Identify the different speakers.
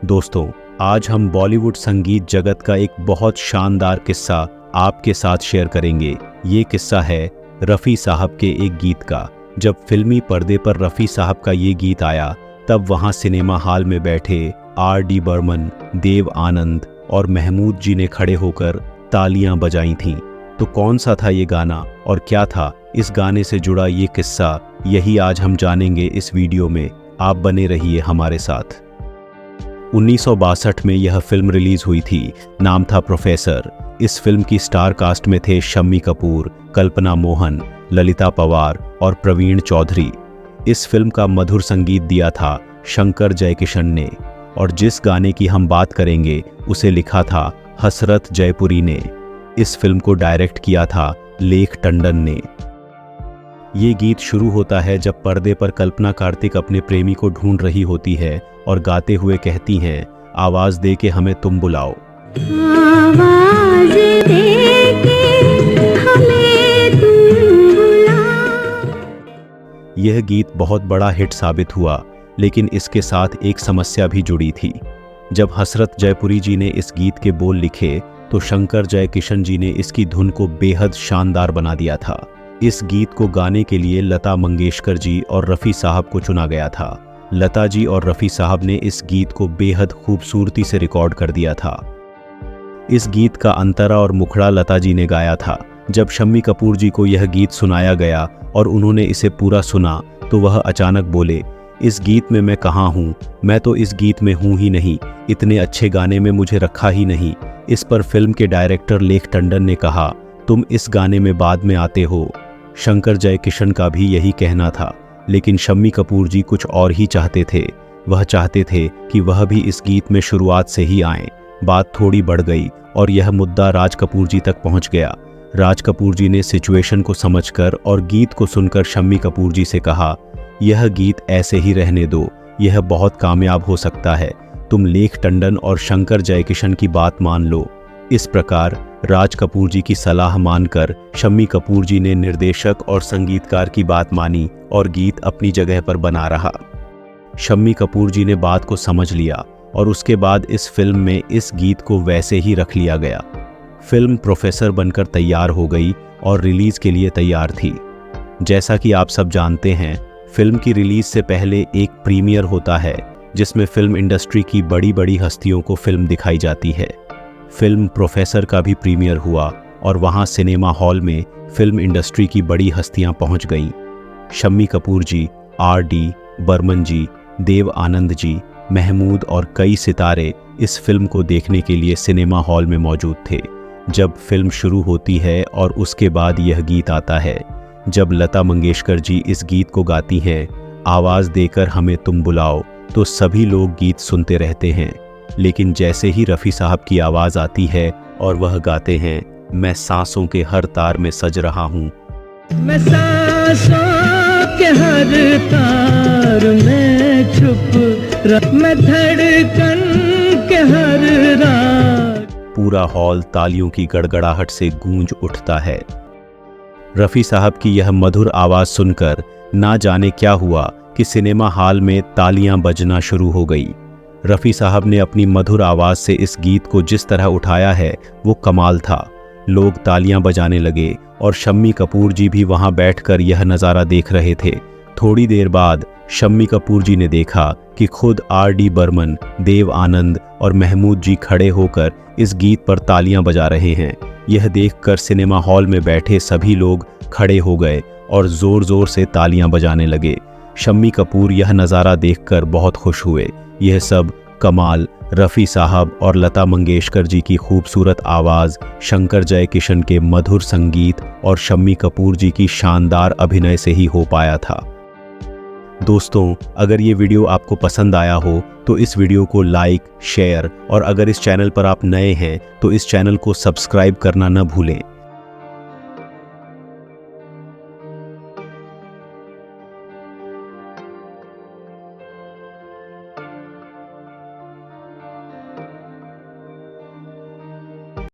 Speaker 1: दोस्तों, आज हम बॉलीवुड संगीत जगत का एक बहुत शानदार किस्सा आपके साथ शेयर करेंगे। ये किस्सा है रफ़ी साहब के एक गीत का। जब फिल्मी पर्दे पर रफ़ी साहब का ये गीत आया, तब वहाँ सिनेमा हॉल में बैठे R.D. बर्मन, देव आनंद और महमूद जी ने खड़े होकर तालियां बजाई थीं। तो कौन सा था ये गाना और क्या था इस गाने से जुड़ा ये किस्सा, यही आज हम जानेंगे इस वीडियो में। आप बने रहिए हमारे साथ। 1962 में यह फिल्म रिलीज हुई थी। नाम था प्रोफेसर। इस फिल्म की स्टार कास्ट में थे शम्मी कपूर, कल्पना मोहन, ललिता पवार और प्रवीण चौधरी। इस फिल्म का मधुर संगीत दिया था शंकर जयकिशन ने, और जिस गाने की हम बात करेंगे उसे लिखा था हसरत जयपुरी ने। इस फिल्म को डायरेक्ट किया था लेख टंडन ने। ये गीत शुरू होता है जब पर्दे पर कल्पना कार्तिक अपने प्रेमी को ढूंढ रही होती है और गाते हुए कहती हैं, आवाज दे के हमें तुम बुलाओ।
Speaker 2: आवाज दे के हमें तुम बुलाओ।
Speaker 1: यह गीत बहुत बड़ा हिट साबित हुआ, लेकिन इसके साथ एक समस्या भी जुड़ी थी। जब हसरत जयपुरी जी ने इस गीत के बोल लिखे, तो शंकर जयकिशन जी ने इसकी धुन को बेहद शानदार बना दिया था। इस गीत को गाने के लिए लता मंगेशकर जी और रफ़ी साहब को चुना गया था। लता जी और रफ़ी साहब ने इस गीत को बेहद खूबसूरती से रिकॉर्ड कर दिया था। इस गीत का अंतरा और मुखड़ा लता जी ने गाया था। जब शम्मी कपूर जी को यह गीत सुनाया गया और उन्होंने इसे पूरा सुना, तो वह अचानक बोले, इस गीत में मैं कहाँ हूँ, मैं तो इस गीत में हूँ ही नहीं, इतने अच्छे गाने में मुझे रखा ही नहीं। इस पर फिल्म के डायरेक्टर लेख टंडन ने कहा, तुम इस गाने में बाद में आते हो। शंकर जयकिशन का भी यही कहना था, लेकिन शम्मी कपूर जी कुछ और ही चाहते थे। वह चाहते थे कि वह भी इस गीत में शुरुआत से ही आएं। बात थोड़ी बढ़ गई और यह मुद्दा राज कपूर जी तक पहुंच गया। राज कपूर जी ने सिचुएशन को समझकर और गीत को सुनकर शम्मी कपूर जी से कहा, यह गीत ऐसे ही रहने दो, यह बहुत कामयाब हो सकता है, तुम लेख टंडन और शंकर जयकिशन की बात मान लो। इस प्रकार राज कपूर जी की सलाह मानकर शम्मी कपूर जी ने निर्देशक और संगीतकार की बात मानी और गीत अपनी जगह पर बना रहा। शम्मी कपूर जी ने बात को समझ लिया और उसके बाद इस फिल्म में इस गीत को वैसे ही रख लिया गया। फिल्म प्रोफेसर बनकर तैयार हो गई और रिलीज के लिए तैयार थी। जैसा कि आप सब जानते हैं, फिल्म की रिलीज से पहले एक प्रीमियर होता है, जिसमें फिल्म इंडस्ट्री की बड़ी बड़ी हस्तियों को फिल्म दिखाई जाती है। फिल्म प्रोफेसर का भी प्रीमियर हुआ और वहां सिनेमा हॉल में फिल्म इंडस्ट्री की बड़ी हस्तियां पहुंच गईं। शम्मी कपूर जी, R.D. बर्मन जी, देव आनंद जी, महमूद और कई सितारे इस फिल्म को देखने के लिए सिनेमा हॉल में मौजूद थे। जब फिल्म शुरू होती है और उसके बाद यह गीत आता है, जब लता मंगेशकर जी इस गीत को गाती हैं, आवाज़ देकर हमें तुम बुलाओ, तो सभी लोग गीत सुनते रहते हैं। लेकिन जैसे ही रफ़ी साहब की आवाज़ आती है और वह गाते हैं, मैं सांसों के हर तार में सज रहा हूँ,
Speaker 3: मैं सांसों के हर तार में छुप मैं धड़कन के हर राग।
Speaker 1: पूरा हॉल तालियों की गड़गड़ाहट से गूंज उठता है। रफ़ी साहब की यह मधुर आवाज़ सुनकर ना जाने क्या हुआ कि सिनेमा हॉल में तालियां बजना शुरू हो गई। रफ़ी साहब ने अपनी मधुर आवाज़ से इस गीत को जिस तरह उठाया है, वो कमाल था। लोग तालियां बजाने लगे और शम्मी कपूर जी भी वहां बैठकर यह नज़ारा देख रहे थे। थोड़ी देर बाद शम्मी कपूर जी ने देखा कि खुद R.D. बर्मन, देव आनंद और महमूद जी खड़े होकर इस गीत पर तालियां बजा रहे हैं। यह देखकर सिनेमा हॉल में बैठे सभी लोग खड़े हो गए और ज़ोर ज़ोर से तालियां बजाने लगे। शम्मी कपूर यह नज़ारा देखकर बहुत खुश हुए। यह सब कमाल रफ़ी साहब और लता मंगेशकर जी की खूबसूरत आवाज़, शंकर जयकिशन के मधुर संगीत और शम्मी कपूर जी की शानदार अभिनय से ही हो पाया था। दोस्तों, अगर ये वीडियो आपको पसंद आया हो तो इस वीडियो को लाइक, शेयर और अगर इस चैनल पर आप नए हैं तो इस चैनल को सब्सक्राइब करना न भूलें।